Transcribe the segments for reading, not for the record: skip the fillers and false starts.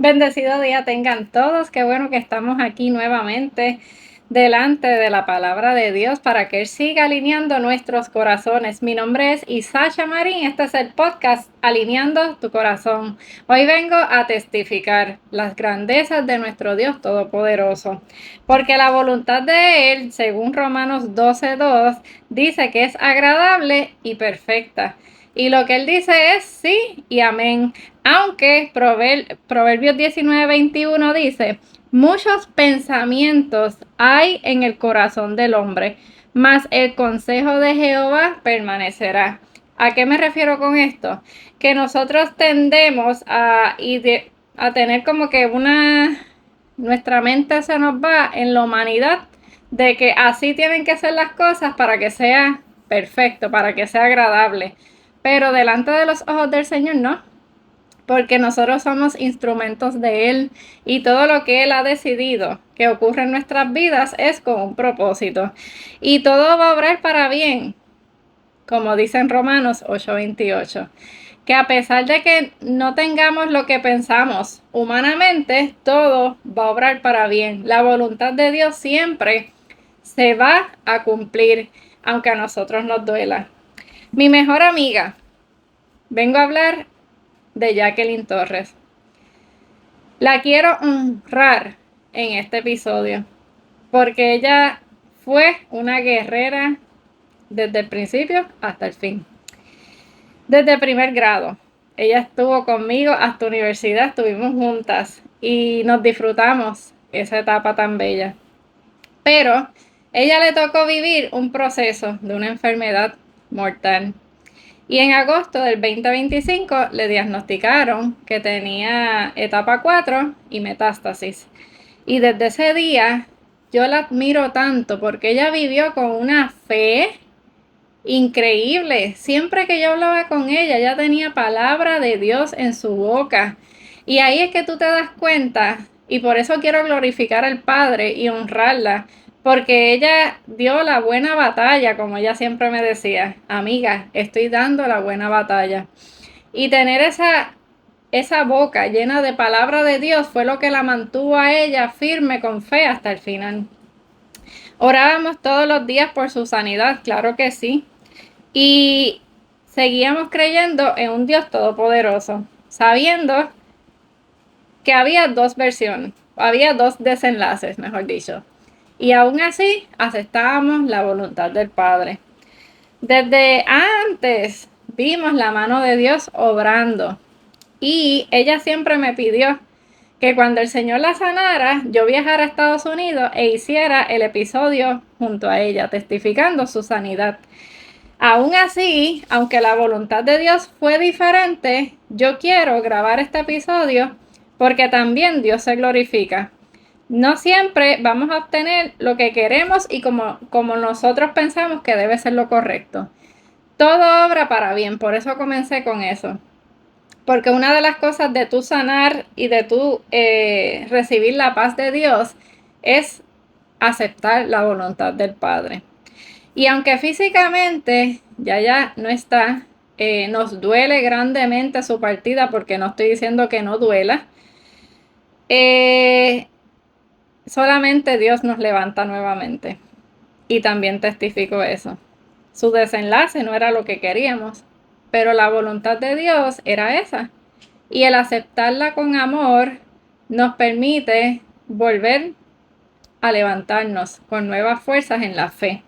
Bendecido día tengan todos. Qué bueno que estamos aquí nuevamente delante de la palabra de Dios para que Él siga alineando nuestros corazones. Mi nombre es Isasha Marín. Este es el podcast Alineando tu Corazón. Hoy vengo a testificar las grandezas de nuestro Dios Todopoderoso, porque la voluntad de Él, según Romanos 12:2, dice que es agradable y perfecta. Y lo que Él dice es sí y amén. Aunque Proverbios 19:21 dice, muchos pensamientos hay en el corazón del hombre, mas el consejo de Jehová permanecerá. ¿A qué me refiero con esto? Que nosotros tendemos a tener como que nuestra mente se nos va en la humanidad de que así tienen que ser las cosas para que sea perfecto, para que sea agradable. Pero delante de los ojos del Señor no, porque nosotros somos instrumentos de Él y todo lo que Él ha decidido que ocurre en nuestras vidas es con un propósito. Y todo va a obrar para bien, como dice en Romanos 8:28, que a pesar de que no tengamos lo que pensamos humanamente, todo va a obrar para bien. La voluntad de Dios siempre se va a cumplir, aunque a nosotros nos duela. Mi mejor amiga, vengo a hablar de Jacqueline Torres. La quiero honrar en este episodio porque ella fue una guerrera desde el principio hasta el fin. Desde primer grado. Ella estuvo conmigo hasta universidad, estuvimos juntas y nos disfrutamos esa etapa tan bella. Pero ella le tocó vivir un proceso de una enfermedad mortal. Y en agosto del 2025 le diagnosticaron que tenía etapa 4 y metástasis. Y desde ese día yo la admiro tanto porque ella vivió con una fe increíble. Siempre que yo hablaba con ella tenía palabra de Dios en su boca. Y ahí es que tú te das cuenta, y por eso quiero glorificar al Padre y honrarla, porque ella dio la buena batalla, como ella siempre me decía, amiga, estoy dando la buena batalla. Y tener esa boca llena de palabra de Dios fue lo que la mantuvo a ella firme con fe hasta el final. Orábamos todos los días por su sanidad, claro que sí. Y seguíamos creyendo en un Dios todopoderoso, sabiendo que había dos versiones, había dos desenlaces, mejor dicho. Y aún así aceptábamos la voluntad del Padre. Desde antes vimos la mano de Dios obrando. Y ella siempre me pidió que cuando el Señor la sanara, yo viajara a Estados Unidos e hiciera el episodio junto a ella, testificando su sanidad. Aún así, aunque la voluntad de Dios fue diferente, yo quiero grabar este episodio porque también Dios se glorifica. No siempre vamos a obtener lo que queremos y como nosotros pensamos que debe ser lo correcto. Todo obra para bien, por eso comencé con eso. Porque una de las cosas de tu sanar y de tu recibir la paz de Dios es aceptar la voluntad del Padre. Y aunque físicamente ya no está, nos duele grandemente su partida, porque no estoy diciendo que no duela, solamente Dios nos levanta nuevamente. Y también testifico eso. Su desenlace no era lo que queríamos, pero la voluntad de Dios era esa. Y el aceptarla con amor nos permite volver a levantarnos con nuevas fuerzas en la fe.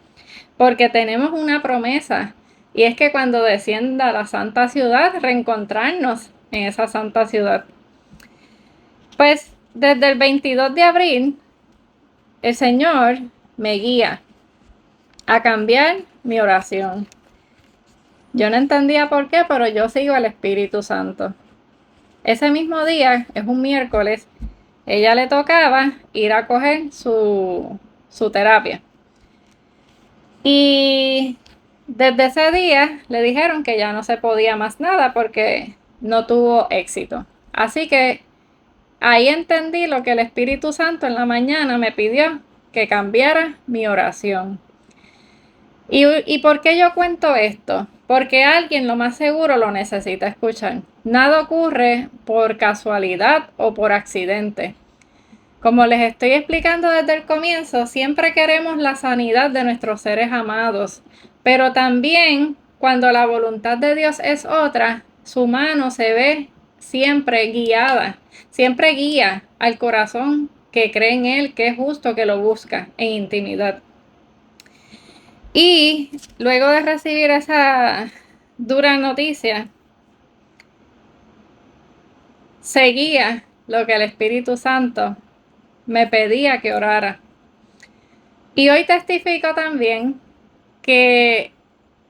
Porque tenemos una promesa, y es que cuando descienda a la santa ciudad, reencontrarnos en esa santa ciudad. Pues desde el 22 de abril, el Señor me guía a cambiar mi oración. Yo no entendía por qué, pero yo sigo al Espíritu Santo. Ese mismo día, es un miércoles, ella le tocaba ir a coger su terapia. Y desde ese día le dijeron que ya no se podía más nada porque no tuvo éxito. Así que ahí entendí lo que el Espíritu Santo en la mañana me pidió, que cambiara mi oración. ¿Y por qué yo cuento esto? Porque alguien lo más seguro lo necesita escuchar. Nada ocurre por casualidad o por accidente. Como les estoy explicando desde el comienzo, siempre queremos la sanidad de nuestros seres amados, pero también cuando la voluntad de Dios es otra, su mano se ve siempre guiada, siempre guía al corazón que cree en Él, que es justo, que lo busca en intimidad. Y luego de recibir esa dura noticia, seguía lo que el Espíritu Santo me pedía que orara. Y hoy testifico también que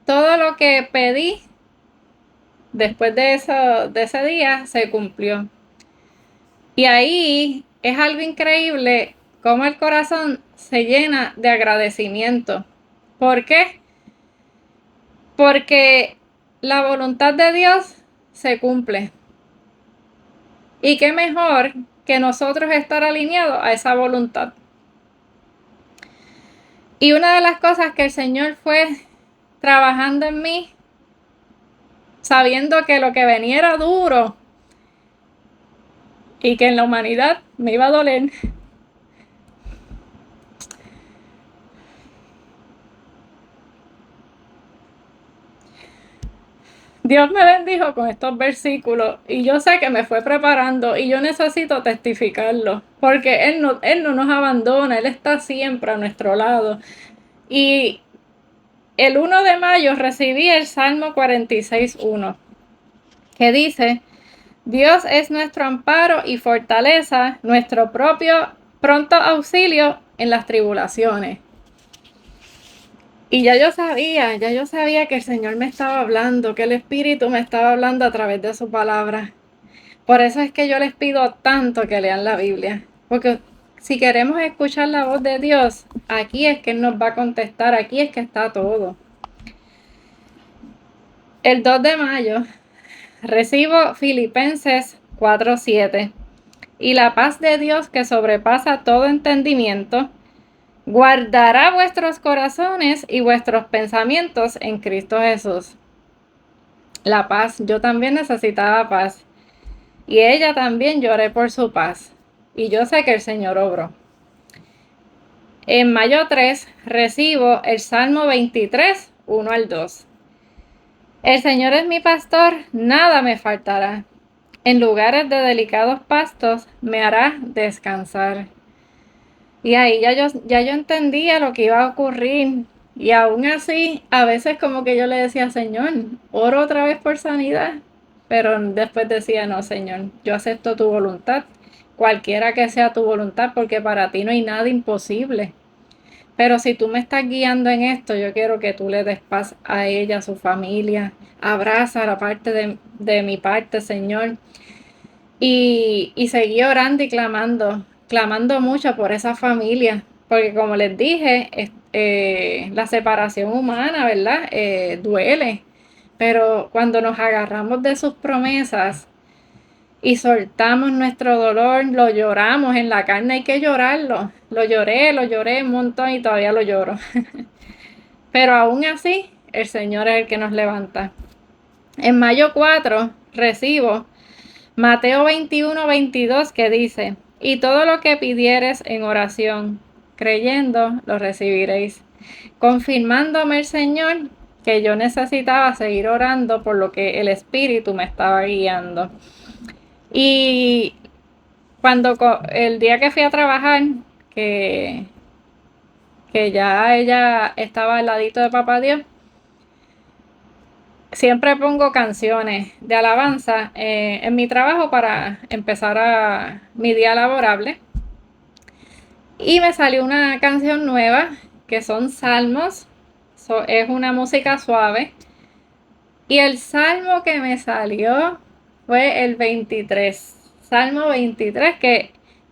todo lo que pedí después de ese día se cumplió. Y ahí es algo increíble cómo el corazón se llena de agradecimiento. ¿Por qué? Porque la voluntad de Dios se cumple. Y qué mejor que nosotros estar alineados a esa voluntad. Y una de las cosas que el Señor fue trabajando en mí, sabiendo que lo que venía era duro y que en la humanidad me iba a doler. Dios me bendijo con estos versículos y yo sé que me fue preparando y yo necesito testificarlo porque Él no nos abandona, Él está siempre a nuestro lado. Y el 1 de mayo recibí el Salmo 46:1, que dice: Dios es nuestro amparo y fortaleza, nuestro propio pronto auxilio en las tribulaciones. Y ya yo sabía que el Señor me estaba hablando, que el Espíritu me estaba hablando a través de su palabra. Por eso es que yo les pido tanto que lean la Biblia, porque si queremos escuchar la voz de Dios, aquí es que Él nos va a contestar, aquí es que está todo. El 2 de mayo recibo Filipenses 4:7, y la paz de Dios que sobrepasa todo entendimiento, guardará vuestros corazones y vuestros pensamientos en Cristo Jesús. La paz, yo también necesitaba paz. Y ella también lloré por su paz. Y yo sé que el Señor obró. En mayo 3 recibo el Salmo 23, 1 al 2. El Señor es mi pastor, nada me faltará. En lugares de delicados pastos me hará descansar. Y ahí ya yo entendía lo que iba a ocurrir. Y aún así, a veces como que yo le decía: Señor, oro otra vez por sanidad. Pero después decía: no, Señor, yo acepto tu voluntad, cualquiera que sea tu voluntad, porque para ti no hay nada imposible. Pero si tú me estás guiando en esto, yo quiero que tú le des paz a ella, a su familia. Abraza la parte de mi parte, Señor. Y seguí orando y clamando mucho por esa familia, porque como les dije, la separación humana, ¿verdad? Duele, pero cuando nos agarramos de sus promesas y soltamos nuestro dolor, lo lloramos en la carne, hay que llorarlo. Lo lloré un montón y todavía lo lloro. Pero aún así, el Señor es el que nos levanta. En mayo 4 recibo Mateo 21:22, que dice: y todo lo que pidieres en oración, creyendo, lo recibiréis. Confirmándome el Señor que yo necesitaba seguir orando por lo que el Espíritu me estaba guiando. Y el día que fui a trabajar, que ya ella estaba al ladito de Papá Dios, siempre pongo canciones de alabanza en mi trabajo para empezar mi día laborable. Y me salió una canción nueva que son salmos. Es una música suave. Y el salmo que me salió fue el 23. Salmo 23,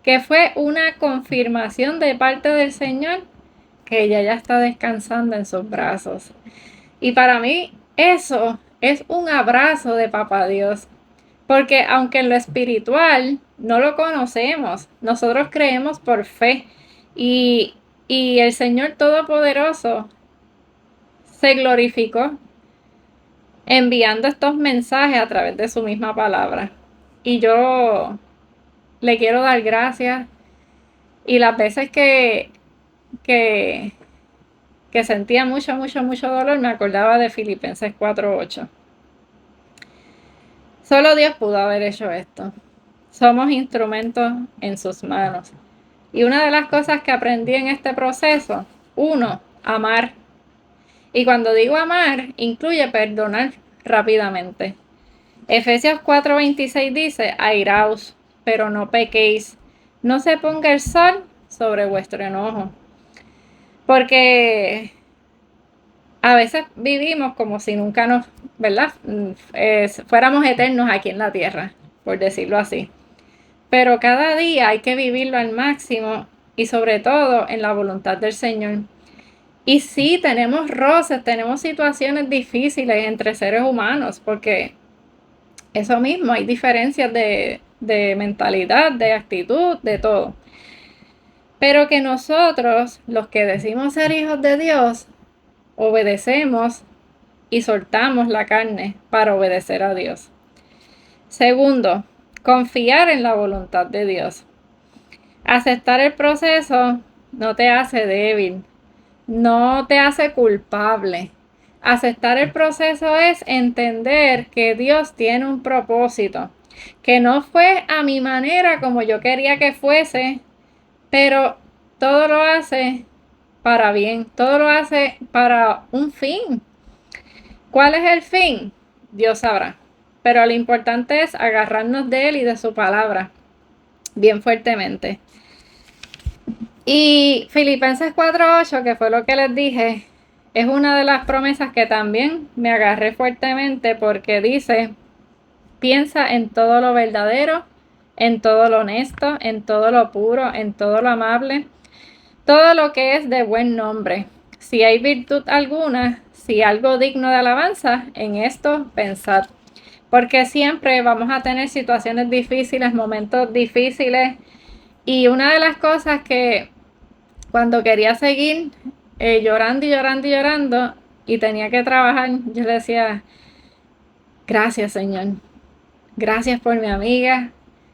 que fue una confirmación de parte del Señor que ella ya está descansando en sus brazos. Y para mí eso es un abrazo de Papá Dios, porque aunque en lo espiritual no lo conocemos, nosotros creemos por fe y, y el Señor Todopoderoso se glorificó enviando estos mensajes a través de su misma palabra. Y yo le quiero dar gracias. Y las veces que, que sentía mucho, mucho, mucho dolor, me acordaba de Filipenses 4:8. Solo Dios pudo haber hecho esto. Somos instrumentos en sus manos. Y una de las cosas que aprendí en este proceso, uno, amar. Y cuando digo amar, incluye perdonar rápidamente. Efesios 4:26 dice, airaos, pero no pequéis. No se ponga el sol sobre vuestro enojo. Porque a veces vivimos como si nunca nos, ¿verdad? Fuéramos eternos aquí en la tierra, por decirlo así. Pero cada día hay que vivirlo al máximo y sobre todo en la voluntad del Señor. Y sí, tenemos roces, tenemos situaciones difíciles entre seres humanos, porque eso mismo, hay diferencias de mentalidad, de actitud, de todo. Pero que nosotros, los que decimos ser hijos de Dios, obedecemos y soltamos la carne para obedecer a Dios. Segundo, confiar en la voluntad de Dios. Aceptar el proceso no te hace débil, no te hace culpable. Aceptar el proceso es entender que Dios tiene un propósito, que no fue a mi manera como yo quería que fuese, pero todo lo hace para bien, todo lo hace para un fin. ¿Cuál es el fin? Dios sabrá. Pero lo importante es agarrarnos de Él y de su palabra bien fuertemente. Y Filipenses 4:8, que fue lo que les dije, es una de las promesas que también me agarré fuertemente porque dice, piensa en todo lo verdadero, en todo lo honesto, en todo lo puro, en todo lo amable, todo lo que es de buen nombre. Si hay virtud alguna, si algo digno de alabanza, en esto pensad. Porque siempre vamos a tener situaciones difíciles, momentos difíciles. Y una de las cosas que cuando quería seguir llorando y llorando y llorando y tenía que trabajar, yo le decía, gracias Señor, gracias por mi amiga,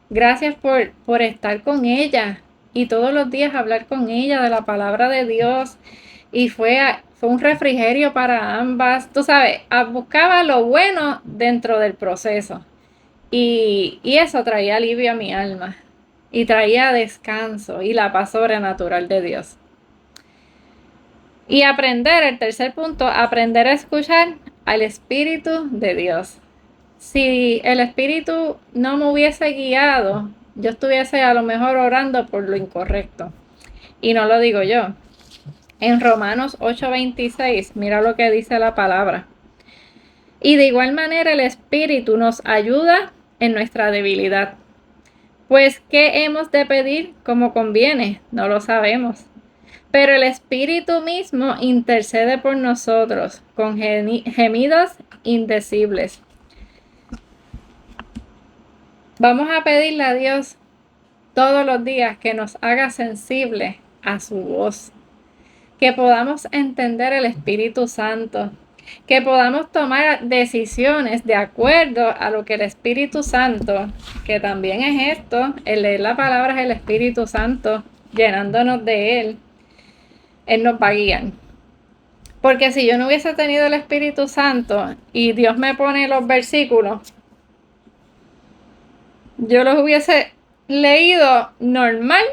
gracias por estar con ella y todos los días hablar con ella de la palabra de Dios. Y fue un refrigerio para ambas. Tú sabes, buscaba lo bueno dentro del proceso. Y eso traía alivio a mi alma. Y traía descanso y la paz sobrenatural de Dios. Y aprender, el tercer punto, aprender a escuchar al Espíritu de Dios. Si el Espíritu no me hubiese guiado, yo estuviese a lo mejor orando por lo incorrecto. Y no lo digo yo. En Romanos 8:26, mira lo que dice la palabra. Y de igual manera el Espíritu nos ayuda en nuestra debilidad. Pues, ¿qué hemos de pedir como conviene? No lo sabemos. Pero el Espíritu mismo intercede por nosotros con gemidos indecibles. Vamos a pedirle a Dios todos los días que nos haga sensibles a su voz, que podamos entender el Espíritu Santo, que podamos tomar decisiones de acuerdo a lo que el Espíritu Santo, que también es esto, el leer la palabra es el Espíritu Santo, llenándonos de Él nos va a guiar. Porque si yo no hubiese tenido el Espíritu Santo y Dios me pone los versículos, yo los hubiese leído normal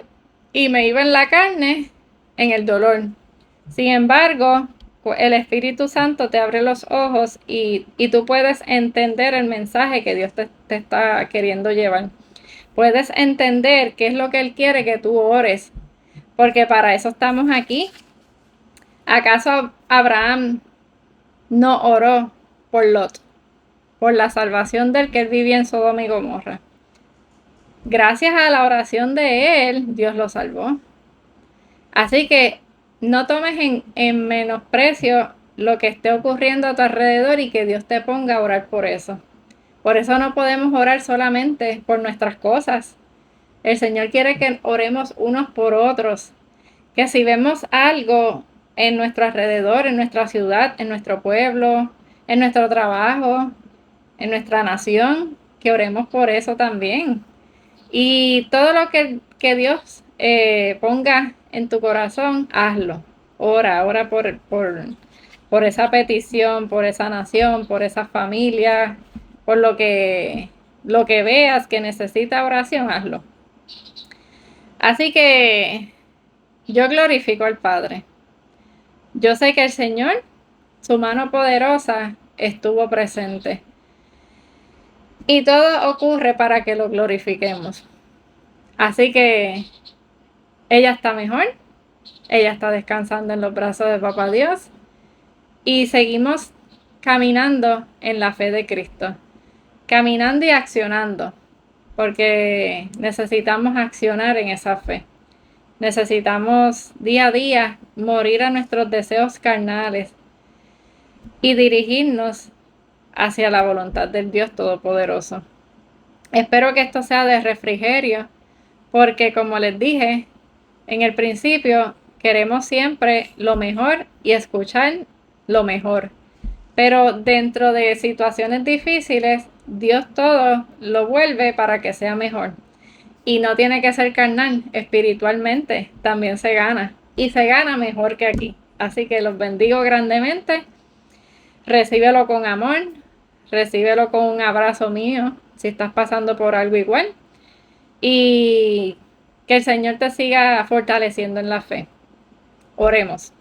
y me iba en la carne, en el dolor. Sin embargo, el Espíritu Santo te abre los ojos y tú puedes entender el mensaje que Dios te está queriendo llevar. Puedes entender qué es lo que Él quiere que tú ores, porque para eso estamos aquí. ¿Acaso Abraham no oró por Lot, por la salvación del que él vivía en Sodoma y Gomorra? Gracias a la oración de él, Dios lo salvó. Así que no tomes en menosprecio lo que esté ocurriendo a tu alrededor y que Dios te ponga a orar por eso. Por eso no podemos orar solamente por nuestras cosas. El Señor quiere que oremos unos por otros. Que si vemos algo en nuestro alrededor, en nuestra ciudad, en nuestro pueblo, en nuestro trabajo, en nuestra nación, que oremos por eso también. Y todo lo que Dios ponga en tu corazón, hazlo. Ora por esa petición, por esa nación, por esa familia, por lo que veas que necesita oración, hazlo. Así que yo glorifico al Padre. Yo sé que el Señor, su mano poderosa, estuvo presente. Y todo ocurre para que lo glorifiquemos. Así que ella está mejor, ella está descansando en los brazos de Papá Dios y seguimos caminando en la fe de Cristo, caminando y accionando, porque necesitamos accionar en esa fe. Necesitamos día a día morir a nuestros deseos carnales y dirigirnos hacia la voluntad del Dios Todopoderoso. Espero que esto sea de refrigerio, porque como les dije en el principio, queremos siempre lo mejor y escuchar lo mejor. Pero dentro de situaciones difíciles, Dios todo lo vuelve para que sea mejor. Y no tiene que ser carnal, espiritualmente también se gana. Y se gana mejor que aquí. Así que los bendigo grandemente. Recíbelo con amor, recíbelo con un abrazo mío, si estás pasando por algo igual. Y que el Señor te siga fortaleciendo en la fe. Oremos.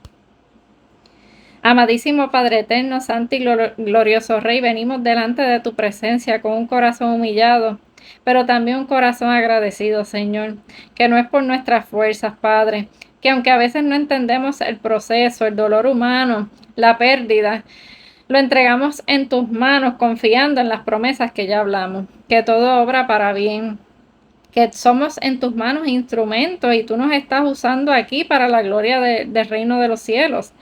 Amadísimo Padre eterno, santo y glorioso Rey, venimos delante de tu presencia con un corazón humillado, pero también un corazón agradecido, Señor, que no es por nuestras fuerzas, Padre, que aunque a veces no entendemos el proceso, el dolor humano, la pérdida, lo entregamos en tus manos, confiando en las promesas que ya hablamos, que todo obra para bien, que somos en tus manos instrumentos y tú nos estás usando aquí para la gloria del reino de los cielos.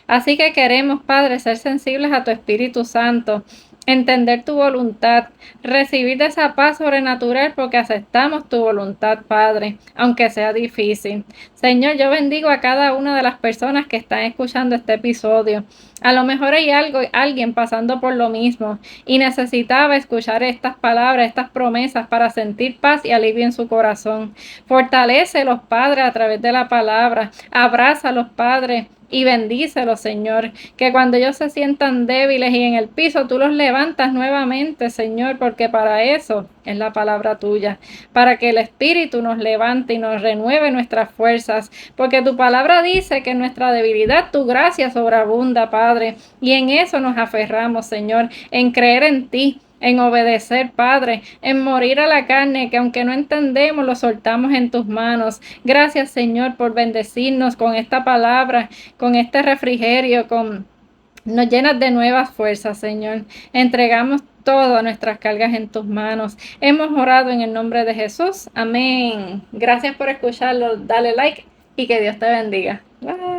Así que queremos, Padre, ser sensibles a tu Espíritu Santo, entender tu voluntad, recibir de esa paz sobrenatural porque aceptamos tu voluntad, Padre, aunque sea difícil. Señor, yo bendigo a cada una de las personas que están escuchando este episodio. A lo mejor hay alguien pasando por lo mismo y necesitaba escuchar estas palabras, estas promesas para sentir paz y alivio en su corazón. Fortalécelos, Padre, a través de la palabra. Abrázalos, Padre, y bendícelos, Señor, que cuando ellos se sientan débiles y en el piso, tú los levantas nuevamente, Señor, porque para eso es la palabra tuya, para que el Espíritu nos levante y nos renueve nuestras fuerzas, porque tu palabra dice que en nuestra debilidad tu gracia sobreabunda, Padre, y en eso nos aferramos, Señor, en creer en ti, en obedecer, Padre, en morir a la carne, que aunque no entendemos, lo soltamos en tus manos. Gracias, Señor, por bendecirnos con esta palabra, con este refrigerio, nos llenas de nuevas fuerzas, Señor. Entregamos todas nuestras cargas en tus manos. Hemos orado en el nombre de Jesús. Amén. Gracias por escucharlo. Dale like y que Dios te bendiga. Bye.